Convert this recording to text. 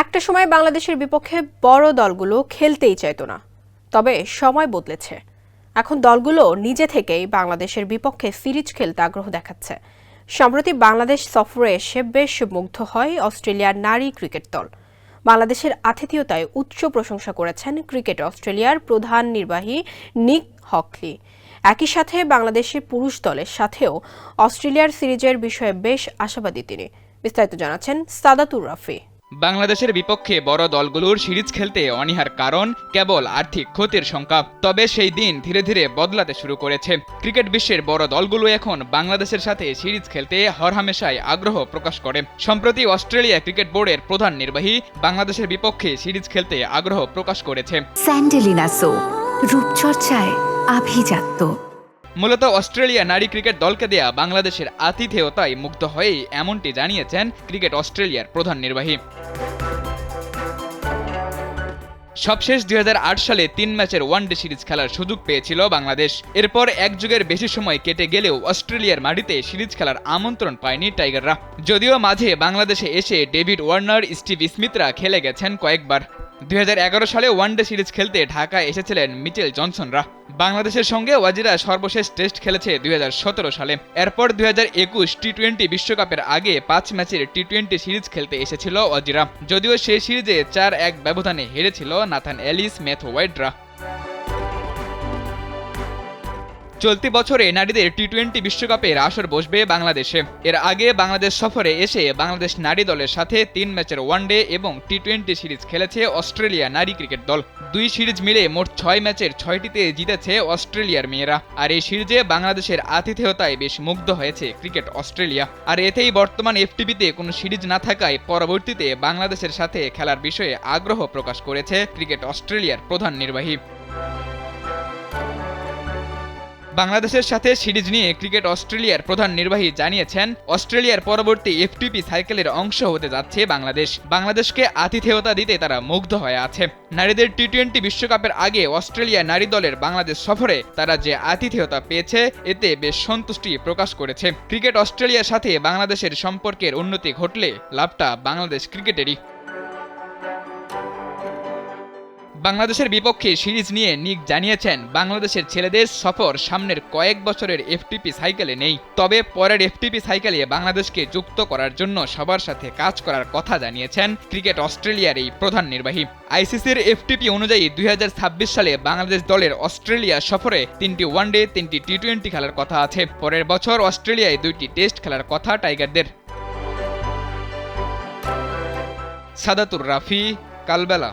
একটা সময় বাংলাদেশের বিপক্ষে বড় দলগুলো খেলতেই চাইতো না, তবে সময় বদলেছে। এখন দলগুলো নিজে থেকেই বাংলাদেশের বিপক্ষে সিরিজ খেলতে আগ্রহ দেখাচ্ছে। সম্প্রতি বাংলাদেশ সফরে এসে বেশ মুগ্ধ হয় অস্ট্রেলিয়ার নারী ক্রিকেট দল। বাংলাদেশের আতিথেয়তায় উচ্চ প্রশংসা করেছেন ক্রিকেট অস্ট্রেলিয়ার প্রধান নির্বাহী নিক হকলি। একই সাথে বাংলাদেশের পুরুষ দলের সাথেও অস্ট্রেলিয়ার সিরিজের বিষয়ে বেশ আশাবাদী তিনি। বিস্তারিত জানাচ্ছেন সাদাতুর রাফি। বাংলাদেশের বিপক্ষে বড় দলগুলোর সিরিজ খেলতে অনীহার কারণ কেবল আর্থিক ক্ষতির শঙ্কা। তবে সেই দিন ধীরে ধীরে বদলাতে শুরু করেছে। ক্রিকেট বিশ্বের বড় দলগুলো এখন বাংলাদেশের সাথে সিরিজ খেলতে হরহামেশাই আগ্রহ প্রকাশ করে। সম্প্রতি অস্ট্রেলিয়া ক্রিকেট বোর্ডের প্রধান নির্বাহী বাংলাদেশের বিপক্ষে সিরিজ খেলতে আগ্রহ প্রকাশ করেছে। স্যান্ডেলিনা সো, রূপচর্চায় আভিজাত্য। মূলত অস্ট্রেলিয়া নারী ক্রিকেট দলকে দেয়া বাংলাদেশের আতিথেয়তায় মুগ্ধ হয়েই এমনটি জানিয়েছেন ক্রিকেট অস্ট্রেলিয়ার প্রধান নির্বাহী। সবশেষ 2008 সালে 3 ম্যাচের ওয়ানডে সিরিজ খেলার সুযোগ পেয়েছিল বাংলাদেশ। এরপর এক যুগের বেশি সময় কেটে গেলেও অস্ট্রেলিয়ার মাটিতে সিরিজ খেলার আমন্ত্রণ পায়নি টাইগাররা। যদিও মাঝে বাংলাদেশে এসে ডেভিড ওয়ার্নার, স্টিভ স্মিথরা খেলে গেছেন কয়েকবার। 2011 সালে ওয়ানডে সিরিজ খেলতে ঢাকায় এসেছিলেন মিচেল জনসনরা। বাংলাদেশের সঙ্গে ওয়াজিরা সর্বশেষ টেস্ট খেলেছে 2017 সালে। এরপর 2021 টি-20 বিশ্বকাপের আগে 5 ম্যাচের টি-20 সিরিজ খেলতে এসেছিল ওয়াজিরা। যদিও সেই সিরিজে 4-1 ব্যবধানে হেরেছিল নাথান এলিস, ম্যাথু ওয়াইডরা। চলতি বছরে নারীদের টি-20 বিশ্বকাপের আসর বসবে বাংলাদেশে। এর আগে বাংলাদেশ সফরে এসে বাংলাদেশ নারী দলের সাথে 3 ম্যাচের ওয়ানডে এবং টি-20 সিরিজ খেলেছে অস্ট্রেলিয়া নারী ক্রিকেট দল। 2 সিরিজ মিলে মোট 6 ম্যাচের 6টিতে জিতেছে অস্ট্রেলিয়ার মেয়েরা। আর এই সিরিজে বাংলাদেশের আতিথেয়তায় বেশ মুগ্ধ হয়েছে ক্রিকেট অস্ট্রেলিয়া। আর এতেই বর্তমান এফটিপিতে কোনো সিরিজ না থাকায় পরবর্তীতে বাংলাদেশের সাথে খেলার বিষয়ে আগ্রহ প্রকাশ করেছে ক্রিকেট অস্ট্রেলিয়ার প্রধান নির্বাহী। বাংলাদেশের সাথে সিরিজ নিয়ে ক্রিকেট অস্ট্রেলিয়ার প্রধান নির্বাহী জানিয়েছেন, অস্ট্রেলিয়ার পরবর্তী এফটিপি সাইকেলের অংশ হতে যাচ্ছে বাংলাদেশ। বাংলাদেশকে আতিথেয়তা দিতে তারা মুগ্ধ হয়ে আছে। নারীদের টি-20 বিশ্বকাপের আগে অস্ট্রেলিয়া নারী দলের বাংলাদেশ সফরে তারা যে আতিথেয়তা পেয়েছে এতে বেশ সন্তুষ্টি প্রকাশ করেছে। ক্রিকেট অস্ট্রেলিয়ার সাথে বাংলাদেশের সম্পর্কের উন্নতি ঘটলে লাভটা বাংলাদেশ ক্রিকেটেরই। বাংলাদেশের বিপক্ষে সিরিজ নিয়ে নিক জানিয়েছেন, বাংলাদেশের ছেলেদের সফর সামনের কয়েক বছরের এফটিপি সাইকেলে নেই। তবে পরের এফটিপি সাইকেলে বাংলাদেশকে যুক্ত করার জন্য সবার সাথে কাজ করার কথা জানিয়েছেন ক্রিকেট অস্ট্রেলিয়ার এই প্রধান নির্বাহী। আইসিসির এফটিপি অনুযায়ী 2026 সালে বাংলাদেশ দলের অস্ট্রেলিয়া সফরে 3টি ওয়ানডে, 3টি টি-20 খেলার কথা আছে। পরের বছর অস্ট্রেলিয়ায় 2টি টেস্ট খেলার কথা টাইগারদের। সাদাতুর রাফি, কালবেলা।